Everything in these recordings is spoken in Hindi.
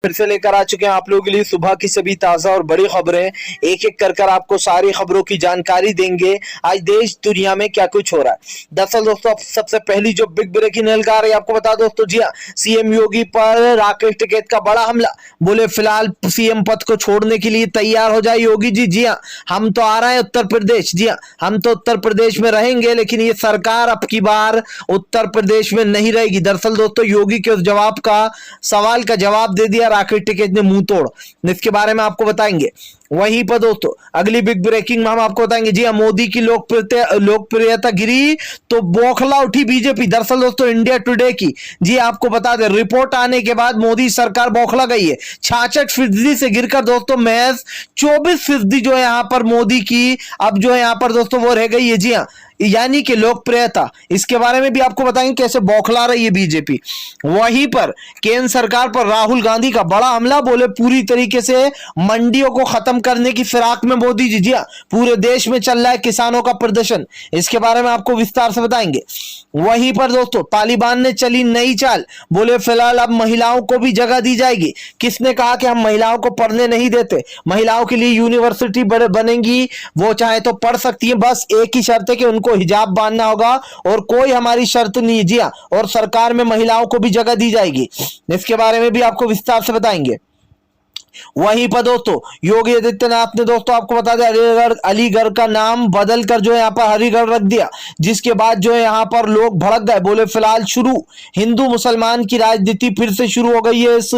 फिर से लेकर आ चुके हैं आप लोगों के लिए सुबह की सभी ताजा और बड़ी खबरें। एक एक कर आपको सारी खबरों की जानकारी देंगे। आज देश दुनिया में क्या कुछ हो रहा है। दरअसल दोस्तों सबसे पहली जो बिग ब्रेकिंग न्यूज़ आ रही है आपको बता दोस्तों, जी हाँ, सीएम योगी पर राकेश टिकैत का बड़ा हमला। बोले फिलहाल सीएम पद को छोड़ने के लिए तैयार हो जाए योगी जी। जी हाँ, हम तो आ रहे हैं उत्तर प्रदेश। जी हाँ, हम तो उत्तर प्रदेश में रहेंगे, लेकिन ये सरकार अब की बार उत्तर प्रदेश में नहीं रहेगी। दरअसल दोस्तों योगी के उस जवाब का सवाल का जवाब दे दिया राकेश टिकैत ने मुंह तोड़। इसके बारे में आपको बताएंगे। वहीं पर दोस्तों अगली बिग ब्रेकिंग में हम आपको बताएंगे, जी हाँ, मोदी की लोकप्रियता गिरी तो बौखला उठी बीजेपी। दरअसल दोस्तों इंडिया टुडे की, जी आपको बता दें, रिपोर्ट आने के बाद मोदी सरकार बौखला गई है। 66% से गिरकर दोस्तों महज 24% जो है यहां पर मोदी की अब जो है यहां पर दोस्तों वो रह गई है। जी हाँ, यानी कि लोकप्रियता। इसके बारे में भी आपको बताएंगे कैसे बौखला रही है बीजेपी। वहीं पर केंद्र सरकार पर राहुल गांधी का बड़ा हमला। बोले पूरी तरीके से मंडियों को खत्म करने की फिराक में मोदी जी। जी हाँ, पूरे देश में चल रहा है किसानों का प्रदर्शन। इसके बारे में आपको विस्तार से बताएंगे। वहीं पर दोस्तों तालिबान ने चली नई चाल। बोले फिलहाल अब महिलाओं को भी जगह दी जाएगी। किसने कहा कि हम महिलाओं को पढ़ने नहीं देते? महिलाओं के लिए यूनिवर्सिटी बनेगी, वो चाहे तो पढ़ सकती है, बस एक ही शर्त है कि उनको हिजाब बांधना होगा और कोई हमारी शर्त नहीं है। जी हाँ, और सरकार में महिलाओं को भी जगह दी जाएगी। इसके बारे में भी आपको विस्तार से बताएंगे। वहीं पर दोस्तों योगी आदित्यनाथ ने दोस्तों आपको बता दें अलीगढ़ का नाम बदलकर जो है यहाँ पर हरिगढ़ रख दिया, जिसके बाद जो है यहाँ पर लोग भड़क गए। बोले फिलहाल शुरू हिंदू मुसलमान की राजनीति फिर से शुरू हो गई है इस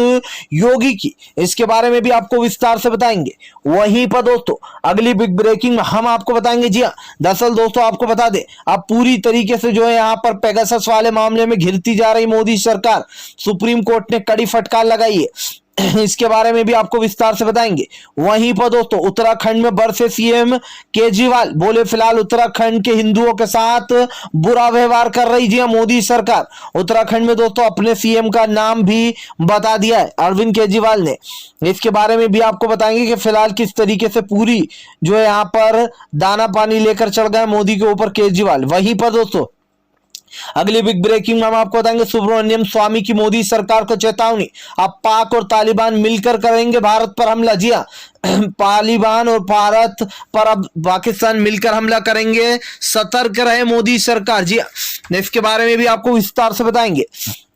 योगी की। इसके बारे में भी आपको विस्तार से बताएंगे। वहीं पर दोस्तों अगली बिग ब्रेकिंग में हम आपको बताएंगे, जी हाँ, दरअसल दोस्तों आपको बता दें अब पूरी तरीके से जो है यहाँ पर पेगासस वाले मामले में घिरती जा रही मोदी सरकार। सुप्रीम कोर्ट ने कड़ी फटकार लगाई है। इसके बारे में भी आपको विस्तार से बताएंगे। वहीं पर दोस्तों उत्तराखंड में बरसे सीएम केजरीवाल। बोले फिलहाल उत्तराखंड के हिंदुओं के साथ बुरा व्यवहार कर रही जी मोदी सरकार। उत्तराखंड में दोस्तों अपने सीएम का नाम भी बता दिया है अरविंद केजरीवाल ने। इसके बारे में भी आपको बताएंगे कि फिलहाल किस तरीके से पूरी जो है यहाँ पर दाना पानी लेकर चढ़ गए मोदी के ऊपर केजरीवाल। वहीं पर दोस्तों अगली बिग ब्रेकिंग में हम आपको बताएंगे सुब्रमण्यम स्वामी की मोदी सरकार को चेतावनी। अब पाक और तालिबान मिलकर करेंगे भारत पर हमला। जी हाँ, तालिबान और भारत पर अब पाकिस्तान मिलकर हमला करेंगे, सतर्क रहे मोदी सरकार। जी हाँ, इसके बारे में भी आपको विस्तार से बताएंगे।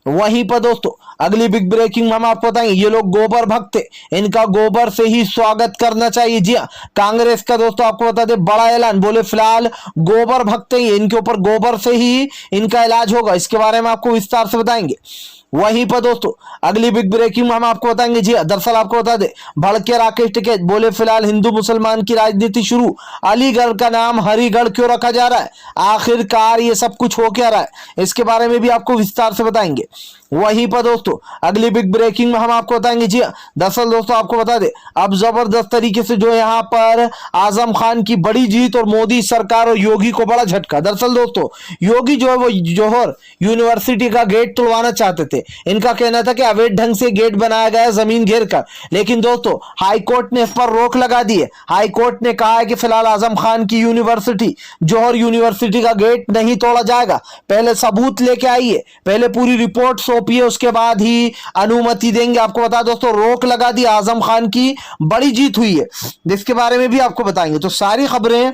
वहीं पर दोस्तों अगली बिग ब्रेकिंग में हम आपको बताएंगे, ये लोग गोबर भक्त हैं, इनका गोबर से ही स्वागत करना चाहिए। जी हाँ, कांग्रेस का दोस्तों आपको बता दें बड़ा ऐलान। बोले फिलहाल गोबर भक्त हैं, इनके ऊपर गोबर से ही इनका इलाज होगा। इसके बारे में आपको विस्तार से बताएंगे। वहीं पर दोस्तों अगली बिग ब्रेकिंग में हम आपको बताएंगे, जी दरअसल आपको बता दे भड़के राकेश टिकैत। बोले फिलहाल हिंदू मुसलमान की राजनीति शुरू। अलीगढ़ का नाम हरिगढ़ क्यों रखा जा रहा है? आखिरकार ये सब कुछ हो क्या रहा है? इसके बारे में भी आपको विस्तार से बताएंगे। वहीं पर दोस्तों अगली बिग ब्रेकिंग में हम आपको बताएंगे, जी दरअसल दोस्तों आपको बता दे अब जबरदस्त तरीके से जो यहाँ पर आजम खान की बड़ी जीत और मोदी सरकार और योगी को बड़ा झटका। दरअसल दोस्तों योगी जो है वो जौहर यूनिवर्सिटी का गेट तोड़वाना चाहते थे। इनका कहना था कि अवैध ढंग से गेट बनाया गया जमीन घेर कर, लेकिन दोस्तों हाईकोर्ट ने इस पर रोक लगा दी है। हाईकोर्ट ने कहा है कि फिलहाल आजम खान की यूनिवर्सिटी जौहर यूनिवर्सिटी का गेट नहीं तोड़ा जाएगा। पहले सबूत लेके आइए, पहले पूरी रिपोर्ट सौंपिए, उसके बाद ही अनुमति देंगे। आपको बता दोस्तों रोक लगा दी, आजम खान की बड़ी जीत हुई है। इसके बारे में भी आपको बताएंगे। तो सारी खबरें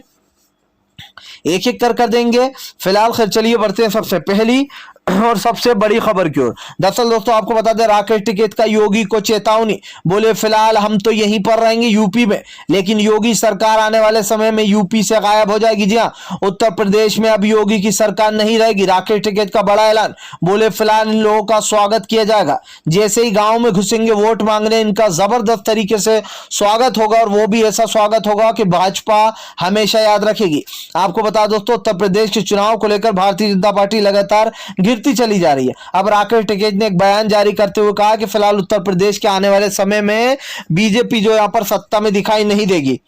एक एक कर देंगे। फिलहाल खैर चलिए बढ़ते हैं सबसे पहली और सबसे बड़ी खबर की ओर। दरअसल दोस्तों आपको बता दें राकेश टिकैत का योगी को चेतावनी। बोले फिलहाल हम तो यहीं पर रहेंगे यूपी में, लेकिन योगी सरकार आने वाले समय में यूपी से गायब हो जाएगी। जी हाँ, उत्तर प्रदेश में अब योगी की सरकार नहीं रहेगी। राकेश टिकैत का बड़ा ऐलान। बोले फिलहाल इन लोगों का स्वागत किया जाएगा, जैसे ही गांव में घुसेंगे वोट मांगने इनका जबरदस्त तरीके से स्वागत होगा, और वो भी ऐसा स्वागत होगा कि भाजपा हमेशा याद रखेगी। आपको बता दोस्तों उत्तर प्रदेश के चुनाव को लेकर भारतीय जनता पार्टी लगातार गिरती चली जा रही है। अब राकेश टिकैत ने एक बयान जारी करते हुए कहा कि फिलहाल उत्तर प्रदेश के आने वाले समय में बीजेपी जो यहां पर सत्ता में दिखाई नहीं देगी।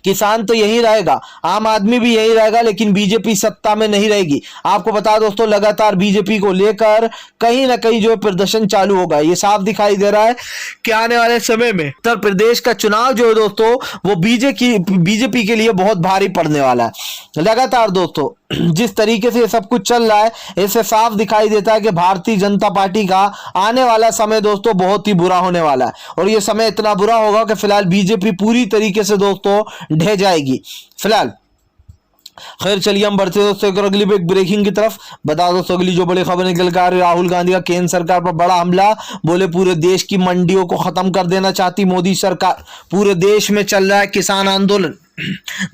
किसान तो यही रहेगा, आम आदमी भी यही रहेगा, लेकिन बीजेपी सत्ता में नहीं रहेगी। आपको बता दोस्तों लगातार बीजेपी को लेकर कहीं ना कहीं जो है प्रदर्शन चालू होगा। ये साफ दिखाई दे रहा है कि आने वाले समय में उत्तर प्रदेश का चुनाव जो है दोस्तों वो बीजेपी के लिए बहुत भारी पड़ने वाला है। लगातार दोस्तों जिस तरीके से ये सब कुछ चल रहा है इससे साफ दिखाई देता है कि भारतीय जनता पार्टी का आने वाला समय दोस्तों बहुत ही बुरा होने वाला है, और ये समय इतना बुरा होगा कि फिलहाल बीजेपी पूरी तरीके से दोस्तों ढह जाएगी फिलहाल। खैर चलिए हम बढ़ते दोस्तों एक अगली ब्रेकिंग की तरफ। बता दोस्तों अगली जो बड़ी खबर निकल कर आ रही है, राहुल गांधी का केंद्र सरकार पर बड़ा हमला। बोले पूरे देश की मंडियों को खत्म कर देना चाहती मोदी सरकार। पूरे देश में चल रहा है किसान आंदोलन।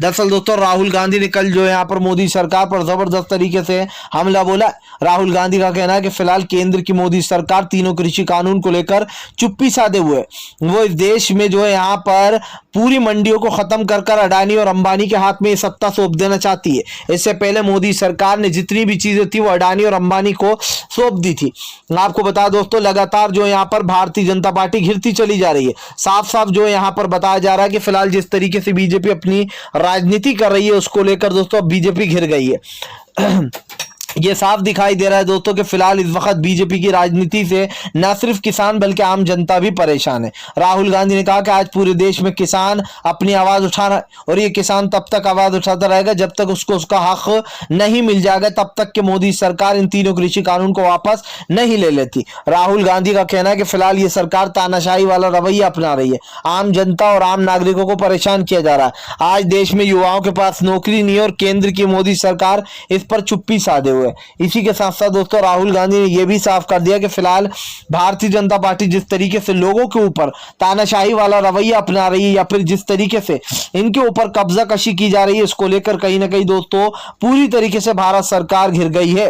दरअसल दोस्तों राहुल गांधी ने कल जो है यहाँ पर मोदी सरकार पर जबरदस्त तरीके से हमला बोला। राहुल गांधी का कहना है कि फिलहाल केंद्र की मोदी सरकार तीनों कृषि कानून को लेकर चुप्पी साधे हुए। वो इस देश में जो है यहाँ पर पूरी मंडियों को खत्म कर कर अडानी और अंबानी के हाथ में ये सत्ता सौंप देना चाहती है। इससे पहले मोदी सरकार ने जितनी भी चीजें थी वो अडानी और अंबानी को सौंप दी थी। आपको बता दोस्तों लगातार जो यहाँ पर भारतीय जनता पार्टी घिरती चली जा रही है। साफ साफ जो यहाँ पर बताया जा रहा है कि फिलहाल जिस तरीके से बीजेपी अपनी राजनीति कर रही है उसको लेकर दोस्तों बीजेपी घिर गई है। ये साफ दिखाई दे रहा है दोस्तों कि फिलहाल इस वक्त बीजेपी की राजनीति से न सिर्फ किसान बल्कि आम जनता भी परेशान है। राहुल गांधी ने कहा कि आज पूरे देश में किसान अपनी आवाज उठा रहा है, और ये किसान तब तक आवाज उठाता रहेगा जब तक उसको उसका हक नहीं मिल जाएगा, तब तक कि मोदी सरकार इन तीनों कृषि कानून को वापस नहीं ले लेती। राहुल गांधी का कहना है कि फिलहाल ये सरकार तानाशाही वाला रवैया अपना रही है। आम जनता और आम नागरिकों को परेशान किया जा रहा है। आज देश में युवाओं के पास नौकरी नहीं और केंद्र की मोदी सरकार इस पर चुप्पी साधे हुए। इसी के साथ साथ दोस्तों राहुल गांधी ने यह भी साफ कर दिया कि फिलहाल भारतीय जनता पार्टी जिस तरीके से लोगों के ऊपर तानाशाही वाला रवैया अपना रही है या फिर जिस तरीके से इनके ऊपर कब्जा कशी की जा रही है, इसको लेकर कहीं ना कहीं दोस्तों पूरी तरीके से भारत सरकार घिर गई है।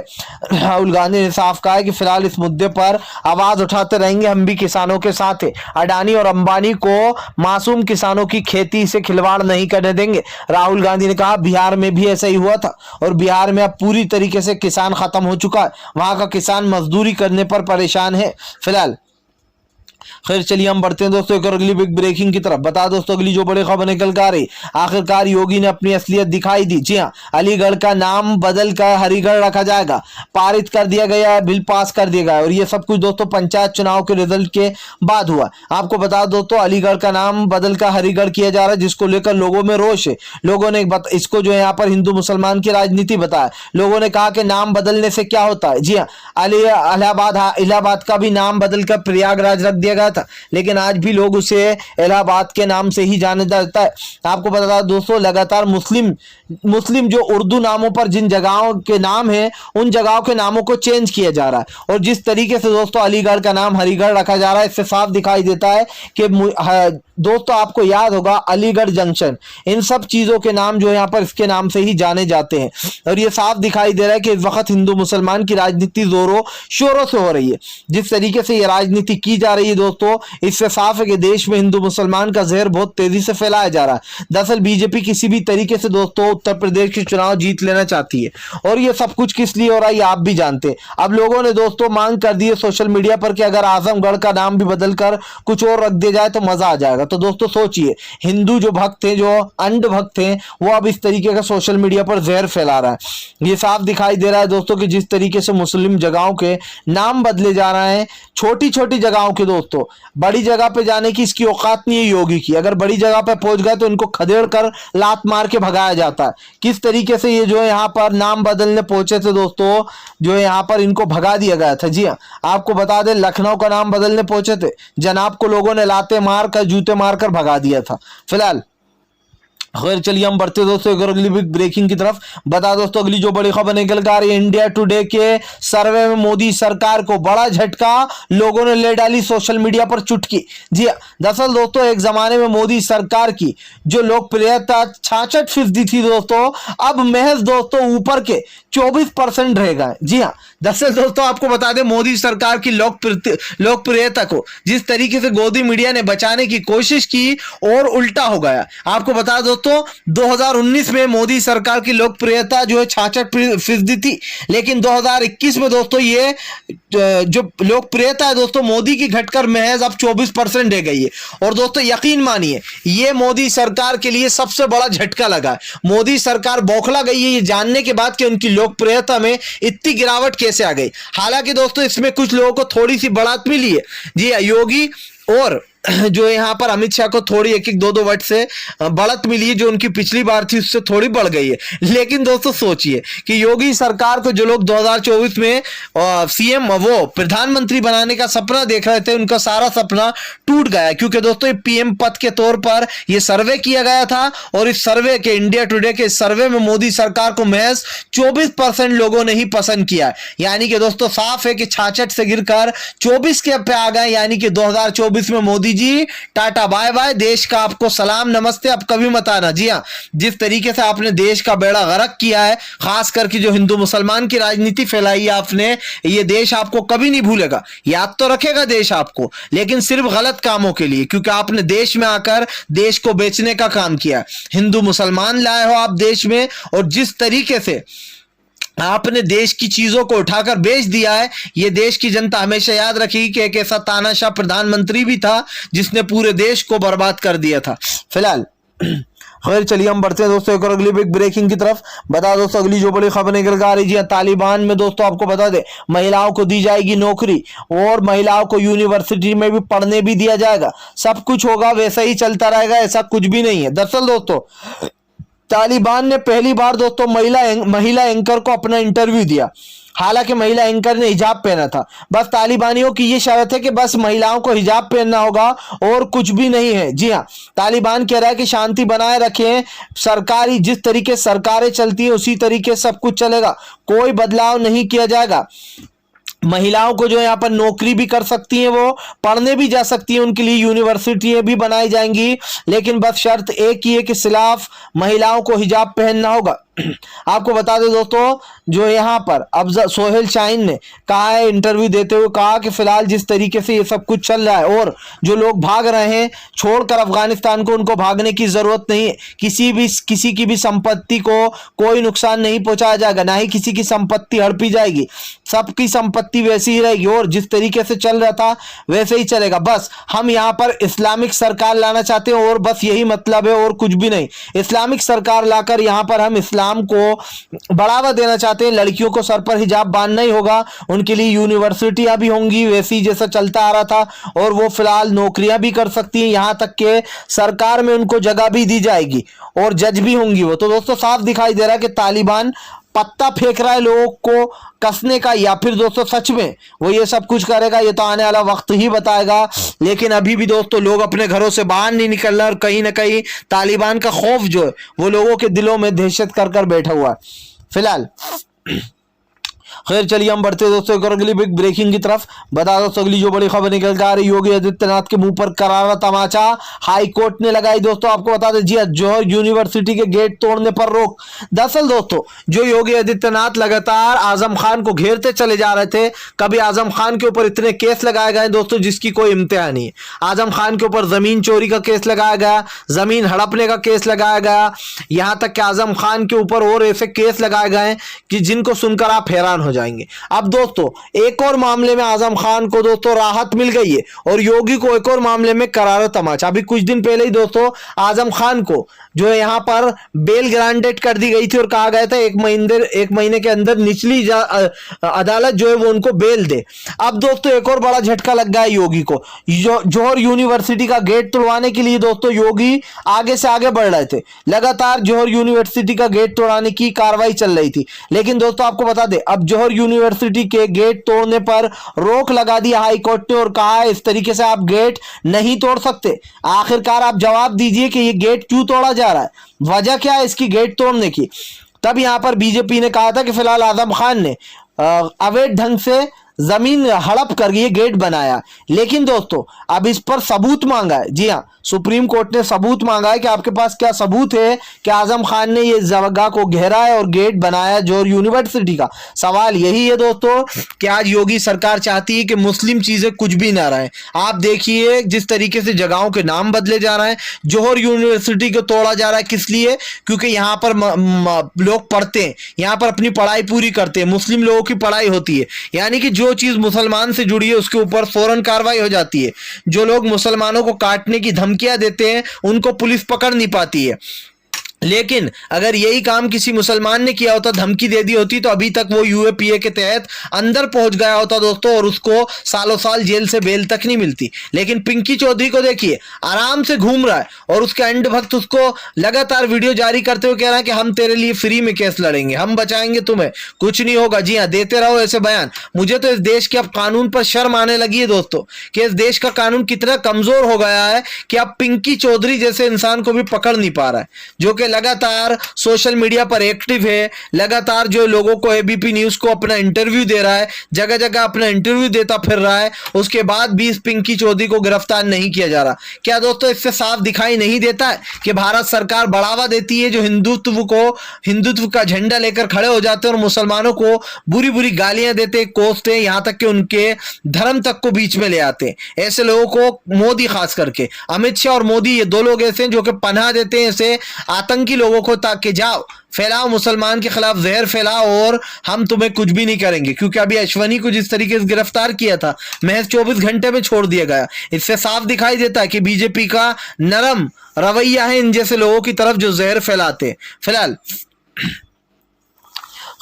राहुल गांधी ने साफ कहा है कि फिलहाल इस मुद्दे पर आवाज उठाते रहेंगे, हम भी किसानों के साथ है। अडानी और अंबानी को मासूम किसानों की खेती से खिलवाड़ नहीं करने देंगे। राहुल गांधी ने कहा बिहार में भी ऐसा ही हुआ था और बिहार में अब पूरी तरीके से किसान खत्म हो चुका है। वहां का किसान मजदूरी करने पर परेशान है फिलहाल। खैर चलिए हम बढ़ते हैं दोस्तों एक और अगली बिग ब्रेकिंग की तरफ। बता दोस्तों अगली जो बड़ी खबर निकल कर आ रही, आखिरकार योगी ने अपनी असलियत दिखाई दी। जी हां, अलीगढ़ का नाम बदल कर हरिगढ़ रखा जाएगा। पारित कर दिया गया है, बिल पास कर दिया गया है, और ये सब कुछ दोस्तों पंचायत चुनाव के रिजल्ट के बाद हुआ। आपको बता दोस्तों अलीगढ़ का नाम बदल कर हरिगढ़ किया जा रहा है, जिसको लेकर लोगों में रोष है। लोगों ने इसको जो है यहाँ पर हिंदू मुसलमान की राजनीति बताया। लोगों ने कहा कि नाम बदलने से क्या होता है। जी हाँ, इलाहाबाद का भी नाम बदलकर प्रयागराज रख दिया गया था, लेकिन आज भी लोग उसे इलाहाबाद के नाम से ही जाना जाता है। आपको पता दोस्तों लगातार मुस्लिम जो उर्दू नामों पर जिन जगहों के नाम हैं उन जगहों के नामों को चेंज किया जा रहा है, और जिस तरीके से दोस्तों अलीगढ़ का नाम हरिगढ़ रखा जा रहा है, इससे साफ दिखाई देता है कि दोस्तों आपको याद होगा अलीगढ़ जंक्शन, इन सब चीजों के नाम जो यहाँ पर इसके नाम से ही जाने जाते हैं। और ये साफ दिखाई दे रहा है कि इस वक्त हिंदू मुसलमान की राजनीति जोरों शोरों से हो रही है। जिस तरीके से ये राजनीति की जा रही है दोस्तों, इससे साफ है कि देश में हिंदू मुसलमान का जहर बहुत तेजी से फैलाया जा रहा है। दरअसल बीजेपी किसी भी तरीके से दोस्तों उत्तर प्रदेश के चुनाव जीत लेना चाहती है, और ये सब कुछ किस लिए हो रहा है ये आप भी जानते हैं। अब लोगों ने दोस्तों मांग कर दी है सोशल मीडिया पर कि अगर आजमगढ़ का नाम भी बदलकर कुछ और रख दिया जाए तो मजा आ जाएगा। तो दोस्तों सोचिए, हिंदू जो भक्त थे, जो अंध भक्त थे, वो अब इस तरीके का सोशल मीडिया पर जहर फैला रहा है। ये साफ दिखाई दे रहा है दोस्तों कि जिस तरीके से मुस्लिम जगहों के नाम बदले जा रहे हैं, छोटी छोटी जगहों के दोस्तों, बड़ी जगह पे जाने की इसकी औकात नहीं है योगी की। अगर बड़ी जगह पे पहुंच गए तो इनको खदेड़ कर लात मार के भगाया जाता है। किस तरीके से ये जो है यहाँ पर नाम बदलने पहुंचे थे दोस्तों, जो है यहाँ पर इनको भगा दिया गया था। जी हाँ, आपको बता दें लखनऊ का नाम बदलने पहुंचे थे, जनाब को लोगों ने लाते मार कर जूते मारकर भगा दिया था फिलहाल। खैर चलिए हम बढ़ते दोस्तों एक और अगली बिग ब्रेकिंग की तरफ। बता दोस्तों अगली जो बड़ी खबर निकल कर आ रही है, इंडिया टुडे के सर्वे में मोदी सरकार को बड़ा झटका, लोगों ने ले डाली सोशल मीडिया पर चुटकी। जी दरअसल दोस्तों एक जमाने में मोदी सरकार की जो लोकप्रियता 66% थी दोस्तों, अब महज दोस्तों ऊपर के 24% रह गए। जी हाँ, दरअसल दोस्तों आपको बता दें मोदी सरकार की लोकप्रियता को जिस तरीके से गोदी मीडिया ने बचाने की कोशिश की और उल्टा हो गया। आपको बता दोस्तों दोस्तों 2019 में मोदी सरकार की लोकप्रियता जो है 66% थी, लेकिन 2021 में दोस्तों ये जो लोकप्रियता है दोस्तों मोदी की घटकर महज अब 24% रह गई है। और दोस्तों यकीन मानिए ये मोदी सरकार के लिए सबसे बड़ा झटका लगा है। मोदी सरकार बौखला गई है ये जानने के बाद कि उनकी लोकप्रियता में इतनी गिरावट कैसे आ गई। हालांकि दोस्तों इसमें कुछ लोगों को थोड़ी सी बढ़त मिली है। जी योगी और जो यहाँ पर अमित शाह को थोड़ी एक एक दो वोट से बढ़त मिली है, जो उनकी पिछली बार थी उससे थोड़ी बढ़ गई है। लेकिन दोस्तों सोचिए कि योगी सरकार को जो लोग 2024 में सीएम वो प्रधानमंत्री बनाने का सपना देख रहे थे, उनका सारा सपना टूट गया, क्योंकि दोस्तों पीएम पद के तौर पर यह सर्वे किया गया था और इस सर्वे के इंडिया टुडे के सर्वे में मोदी सरकार को महज 24% लोगों ने ही पसंद किया। यानी कि दोस्तों साफ है कि 66 से गिरकर 24 के पे आ गए। यानी कि 2024 में Modi ji tata bye bye, देश का आपको सलाम नमस्ते, अब कभी मत आना। जी हाँ, जिस तरीके से आपने देश का बेड़ा गर्क किया है, खास करके जो हिंदू मुसलमान की राजनीति फैलाई है आपने, ये देश आपको कभी नहीं भूलेगा। याद तो रखेगा देश आपको, लेकिन सिर्फ गलत कामों के लिए, क्योंकि आपने देश में आकर देश को बेचने का काम किया। हिंदू मुसलमान लाए हो आप देश में, और जिस तरीके से आपने देश की चीजों को उठाकर बेच दिया है, ये देश की जनता हमेशा याद रखेगी कि एक ऐसा तानाशाह प्रधानमंत्री भी था जिसने पूरे देश को बर्बाद कर दिया था। फिलहाल खैर चलिए हम बढ़ते हैं दोस्तों एक और अगली बिग ब्रेकिंग की तरफ। बता दोस्तों अगली जो बड़ी खबर निकल कर आ रही है, तालिबान में दोस्तों आपको बता दे महिलाओं को दी जाएगी नौकरी और महिलाओं को यूनिवर्सिटी में भी पढ़ने भी दिया जाएगा। सब कुछ होगा वैसा ही चलता रहेगा, ऐसा कुछ भी नहीं है। दरअसल दोस्तों तालिबान ने पहली बार दोस्तों महिला एंकर को अपना इंटरव्यू दिया। हालांकि महिला एंकर ने हिजाब पहना था। बस तालिबानियों की ये शर्त है कि बस महिलाओं को हिजाब पहनना होगा और कुछ भी नहीं है। जी हाँ, तालिबान कह रहा है कि शांति बनाए रखें, सरकारी जिस तरीके सरकारें चलती है उसी तरीके सब कुछ चलेगा, कोई बदलाव नहीं किया जाएगा। महिलाओं को जो यहाँ पर नौकरी भी कर सकती हैं, वो पढ़ने भी जा सकती हैं, उनके लिए यूनिवर्सिटियां भी बनाई जाएंगी, लेकिन बस शर्त एक ही है कि सिर्फ महिलाओं को हिजाब पहनना होगा। आपको बता दें दोस्तों जो यहाँ पर अब सोहेल शाहीन ने कहा है इंटरव्यू देते हुए, कहा कि फिलहाल जिस तरीके से ये सब कुछ चल रहा है और जो लोग भाग रहे हैं छोड़कर अफगानिस्तान को, उनको भागने की जरूरत नहीं है। किसी की भी संपत्ति को कोई नुकसान नहीं पहुंचाया जाएगा, ना ही किसी की संपत्ति हड़पी जाएगी। सबकी संपत्ति वैसी ही रहेगी और जिस तरीके से चल रहा था वैसे ही चलेगा। बस हम यहाँ पर इस्लामिक सरकार लाना चाहते हैं और बस यही मतलब है और कुछ भी नहीं। इस्लामिक सरकार लाकर यहाँ पर हम इस्लाम को बढ़ावा देना चाहते हैं। लड़कियों को सर पर हिजाब बांधना ही होगा, उनके लिए यूनिवर्सिटियां भी होंगी वैसी जैसा चलता आ रहा था, और वो फिलहाल नौकरियां भी कर सकती हैं, यहां तक कि सरकार में उनको जगह भी दी जाएगी और जज भी होंगी वो। तो दोस्तों साफ दिखाई दे रहा है कि तालिबान पत्ता फेंक रहा है लोगों को कसने का, या फिर दोस्तों सच में वो ये सब कुछ करेगा, ये तो आने वाला वक्त ही बताएगा। लेकिन अभी भी दोस्तों लोग अपने घरों से बाहर नहीं निकल रहे और कहीं ना कहीं तालिबान का खौफ जो है वो लोगों के दिलों में दहशत कर बैठा हुआ है फिलहाल। खैर चलिए हम बढ़ते दोस्तों एक और अगली बिग ब्रेकिंग की तरफ। बता दोस्तों अगली जो बड़ी खबर निकल कर आ रही, योगी आदित्यनाथ के मुंह पर करारा तमाचा हाई कोर्ट ने लगाई। दोस्तों आपको बता दें जी जौहर यूनिवर्सिटी के गेट तोड़ने पर रोक। दरअसल दोस्तों जो योगी आदित्यनाथ लगातार आजम खान को घेरते चले जा रहे थे, कभी आजम खान के ऊपर इतने केस लगाए गए दोस्तों जिसकी कोई इम्तिहान नहीं है। आजम खान के ऊपर जमीन चोरी का केस लगाया गया, जमीन हड़पने का केस लगाया गया, यहां तक कि आजम खान के ऊपर और ऐसे केस लगाए गए कि जिनको सुनकर आप हैरान हो जाएंगे। अब दोस्तों एक और मामले में आजम खान को दोस्तों राहत मिल गई है और योगी को एक और मामले में करारा तमाचा। अभी कुछ दिन पहले ही दोस्तों आजम खान को जो है यहां पर बेल ग्रांटेड कर दी गई थी और कहा गया था एक महीने के अंदर निचली अदालत जो है वो उनको बेल दे। अब दोस्तों एक और बड़ा झटका लग गया योगी को। जौहर यूनिवर्सिटी का गेट तोड़वाने के लिए दोस्तों योगी आगे से आगे बढ़ रहे थे, लगातार जौहर यूनिवर्सिटी का गेट तोड़वाने की कार्रवाई चल रही थी। लेकिन दोस्तों आपको बता दें अब जौहर यूनिवर्सिटी के गेट तोड़ने पर रोक लगा दी हाई कोर्ट ने और कहा है इस तरीके से आप गेट नहीं तोड़ सकते। आखिरकार आप जवाब दीजिए कि ये गेट क्यों तोड़ा जा रहा है, वजह क्या है इसकी गेट तोड़ने की। तब यहां पर बीजेपी ने कहा था कि फिलहाल आजम खान ने अवैध ढंग से जमीन हड़प कर ये गेट बनाया। लेकिन दोस्तों अब इस पर सबूत मांगा है। जी हाँ, सुप्रीम कोर्ट ने सबूत मांगा है कि आपके पास क्या सबूत है कि आजम खान ने ये जगह को घेरा है और गेट बनाया जोहर यूनिवर्सिटी का। सवाल यही है दोस्तों कि आज योगी सरकार चाहती है कि मुस्लिम चीजें कुछ भी ना रहे। आप देखिए जिस तरीके से जगहों के नाम बदले जा रहे हैं, जोहर यूनिवर्सिटी को तोड़ा जा रहा है। किस लिए? क्योंकि यहाँ पर लोग पढ़ते हैं, यहाँ पर अपनी पढ़ाई पूरी करते हैं, मुस्लिम लोगों की पढ़ाई होती है। यानी कि जो चीज मुसलमान से जुड़ी है उसके ऊपर फौरन कार्रवाई हो जाती है। जो लोग मुसलमानों को काटने की धमकियां देते हैं उनको पुलिस पकड़ नहीं पाती है। लेकिन अगर यही काम किसी मुसलमान ने किया होता, धमकी दे दी होती, तो अभी तक वो यूएपीए के तहत अंदर पहुंच गया होता दोस्तों, और उसको सालों साल जेल से बेल तक नहीं मिलती। लेकिन पिंकी चौधरी को देखिए, आराम से घूम रहा है और उसके अंड भक्त उसको लगातार वीडियो जारी करते हुए कह रहा है कि हम तेरे लिए फ्री में केस लड़ेंगे, हम बचाएंगे तुम्हें, कुछ नहीं होगा। जी हाँ, देते रहो ऐसे बयान। मुझे तो इस देश के अब कानून पर शर्म आने लगी है दोस्तों कि इस देश का कानून कितना कमजोर हो गया है कि अब पिंकी चौधरी जैसे इंसान को भी पकड़ नहीं पा रहा है, जो कि लगातार सोशल मीडिया पर एक्टिव है, लगातार जो लोगों को एबीपी न्यूज को अपना इंटरव्यू दे रहा है, जगह जगह अपना इंटरव्यू देता फिर रहा है। उसके बाद भी इस पिंकी चौधरी को गिरफ्तार नहीं किया जा रहा। क्या दोस्तों इससे साफ दिखाई नहीं देता है कि भारत सरकार बढ़ावा देती है जो हिंदुत्व का झंडा लेकर खड़े हो जाते हैं और मुसलमानों को बुरी बुरी गालियां देते, कोसते, यहां तक कि उनके धर्म तक को बीच में ले आते हैं। ऐसे लोगों को मोदी, खास करके अमित शाह और मोदी, ये दो लोग ऐसे हैं जो कि पनाह देते हैं ऐसे आतंकी लोगों को, ताकि जाओ फैलाओ, मुसलमान के खिलाफ जहर फैलाओ और हम तुम्हें कुछ भी नहीं करेंगे। क्योंकि अभी अश्वनी को जिस तरीके से गिरफ्तार किया था, महज 24 घंटे में छोड़ दिया गया। इससे साफ दिखाई देता है कि बीजेपी का नरम रवैया है इन जैसे लोगों की तरफ जो जहर फैलाते हैं। फिलहाल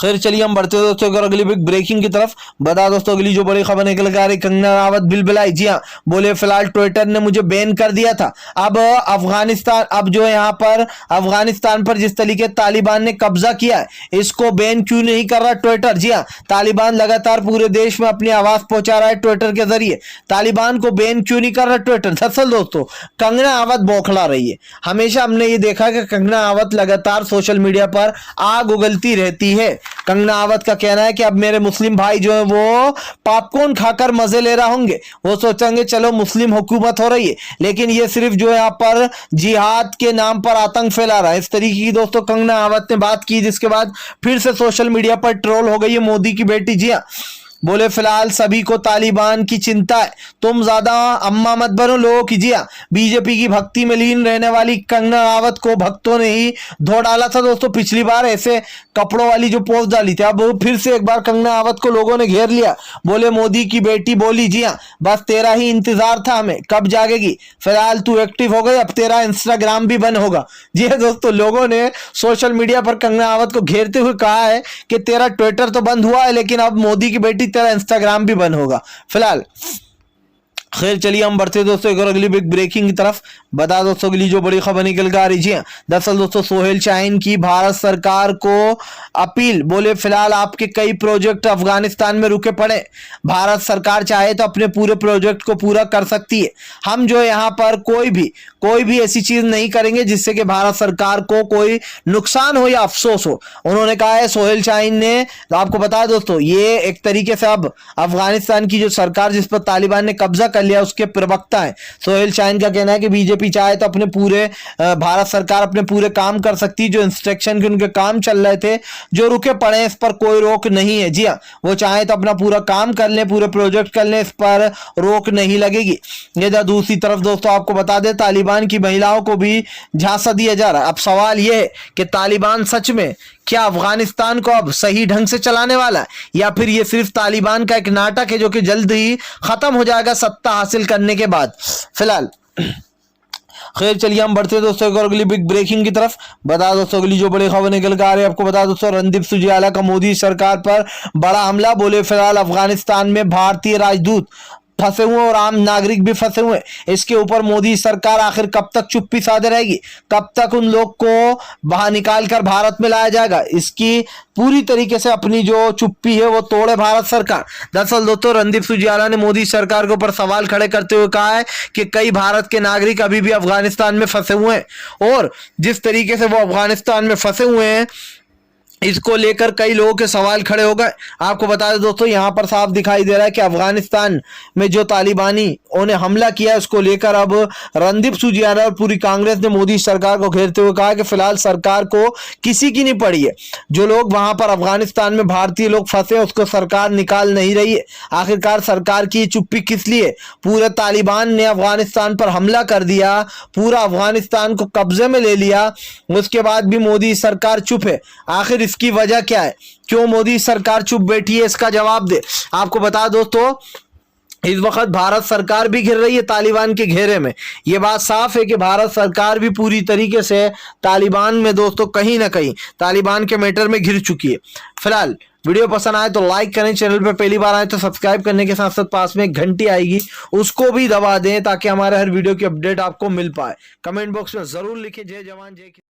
खैर चलिए हम बढ़ते हैं दोस्तों अगर अगली बिग ब्रेकिंग की तरफ। बता दोस्तों अगली जो बड़ी खबर निकल के आ रही, कंगना रावत बिलबिलाई। जी हाँ, बोले फिलहाल ट्विटर ने मुझे बैन कर दिया था। अब अफगानिस्तान, अब जो यहाँ पर अफगानिस्तान पर जिस तरीके तालिबान ने कब्जा किया है, इसको बैन क्यों नहीं कर रहा ट्विटर। जी हाँ, तालिबान लगातार पूरे देश में अपनी आवाज पहुंचा रहा है ट्विटर के जरिए। तालिबान को बैन क्यों नहीं कर रहा ट्विटर? दरअसल दोस्तों कंगना रावत बौखला रही है। हमेशा हमने ये देखा कि कंगना रावत लगातार सोशल मीडिया पर आग उगलती रहती है। कंगना रावत का कहना है कि अब मेरे मुस्लिम भाई जो है वो पॉपकॉर्न खाकर मजे ले रहे होंगे, वो सोचेंगे चलो मुस्लिम हुकूमत हो रही है, लेकिन ये सिर्फ जो यहाँ पर जिहाद के नाम पर आतंक फैला रहा है। इस तरीके की दोस्तों कंगना रावत ने बात की, जिसके बाद फिर से सोशल मीडिया पर ट्रोल हो गई है मोदी की बेटी। जी हाँ, बोले फिलहाल सभी को तालिबान की चिंता है, तुम ज्यादा अम्मा मत बनो लोगों की। जी हाँ, बीजेपी की भक्ति में लीन रहने वाली कंगना रावत को भक्तों ने ही धो डाला था दोस्तों। पिछली बार ऐसे कपड़ों वाली जो पोस्ट डाली थी, अब फिर से एक बार कंगना रावत को लोगों ने घेर लिया। बोले मोदी की बेटी बोली, जी हाँ बस तेरा ही इंतजार था हमें, कब जागेगी? फिलहाल तू एक्टिव हो गई, अब तेरा इंस्टाग्राम भी बंद होगा। जी हाँ दोस्तों, लोगों ने सोशल मीडिया पर कंगना रावत को घेरते हुए कहा है कि तेरा ट्विटर तो बंद हुआ है, लेकिन अब मोदी की बेटी तेरा इंस्टाग्राम भी बंद होगा। फिलहाल खैर चलिए हम बढ़ते दोस्तों एक और अगली बिग ब्रेकिंग की तरफ। बता दोस्तों अगली जो बड़ी खबर निकल कर आ रही है, दरअसल दोस्तों सोहेल शाहीन की भारत सरकार को अपील। बोले फिलहाल आपके कई प्रोजेक्ट अफगानिस्तान में रुके पड़े, भारत सरकार चाहे तो अपने पूरे प्रोजेक्ट को पूरा कर सकती है। हम जो यहाँ पर कोई भी ऐसी चीज नहीं करेंगे जिससे कि भारत सरकार को कोई नुकसान हो या अफसोस हो, उन्होंने कहा है सोहेल शाहीन ने। तो आपको बता दोस्तों ये एक तरीके से अब अफगानिस्तान की जो सरकार जिस पर तालिबान ने कब्जा कर लिया उसके प्रवक्ता है। सोहेल शाहीन का कहना है कि बीजेपी चाहे तो अपने पूरे भारत सरकार अपने पूरे काम कर सकती, जो इंस्ट्रक्शन के उनके काम चल रहे थे जो रुके पड़े हैं इस पर कोई रोक नहीं है। जी हाँ, वो चाहे तो अपना पूरा काम कर लें, पूरे प्रोजेक्ट कर लें, इस पर रोक नहीं लगेगी। इधर दूसरी तरफ दोस्तों आपको बता दें तालिबान की महिलाओं को भी झांसा दिया जा रहा है। अब सवाल यह है कि तालिबान सच में क्या अफगानिस्तान को अब सही ढंग से चलाने वाला है, या फिर ये सिर्फ तालिबान का एक नाटक है जो कि जल्द ही खत्म हो जाएगा सत्ता हासिल करने के बाद। फिलहाल खैर चलिए हम बढ़ते दोस्तों एक और अगली बिग ब्रेकिंग की तरफ। बता दोस्तों अगली जो बड़ी खबर निकल कर आ रही है, आपको बता दोस्तों रणदीप सुरजेवाला का मोदी सरकार पर बड़ा हमला। बोले फिलहाल अफगानिस्तान में भारतीय राजदूत फंसे हुए और आम नागरिक भी फंसे हुए, इसके ऊपर मोदी सरकार आखिर कब तक चुप्पी साधे रहेगी, कब तक उन लोग को बाहर निकाल कर भारत में लाया जाएगा? इसकी पूरी तरीके से अपनी जो चुप्पी है वो तोड़े भारत सरकार। दरअसल दोस्तों रणदीप सुरजेवाला ने मोदी सरकार के ऊपर सवाल खड़े करते हुए कहा है कि कई भारत के नागरिक अभी भी अफगानिस्तान में फंसे हुए हैं, और जिस तरीके से वो अफगानिस्तान में फंसे हुए हैं इसको लेकर कई लोगों के सवाल खड़े हो गए। आपको बता दें दोस्तों, यहां पर साफ दिखाई दे रहा है कि अफगानिस्तान में जो तालिबानी उन्हें हमला किया, उसको लेकर अब रणदीप सुरजेवाला और पूरी कांग्रेस ने मोदी सरकार को घेरते हुए कहा कि फिलहाल सरकार को किसी की नहीं पड़ी है। जो लोग वहां पर अफगानिस्तान में भारतीय लोग फंसे, उसको सरकार निकाल नहीं रही है। आखिरकार सरकार की चुप्पी किस लिए? पूरे तालिबान ने अफगानिस्तान पर हमला कर दिया, पूरा अफगानिस्तान को कब्जे में ले लिया, उसके बाद भी मोदी सरकार चुप है। आखिर इसकी वजह क्या है? क्यों मोदी सरकार चुप बैठी है? इसका जवाब दे। आपको बता दोस्तों, इस वक्त भारत सरकार भी घिर रही है तालिबान के घेरे में। यह बात साफ है कि भारत सरकार भी पूरी तरीके से तालिबान में दोस्तों कहीं ना कहीं तालिबान के मैटर में घिर चुकी है। फिलहाल वीडियो पसंद आए तो लाइक करें, चैनल पर पहली बार आए तो सब्सक्राइब करने के साथ साथ पास में एक घंटी आएगी उसको भी दबा दें ताकि हमारे हर वीडियो की अपडेट आपको मिल पाए। कमेंट बॉक्स में जरूर लिखें जय जवान जय किसान।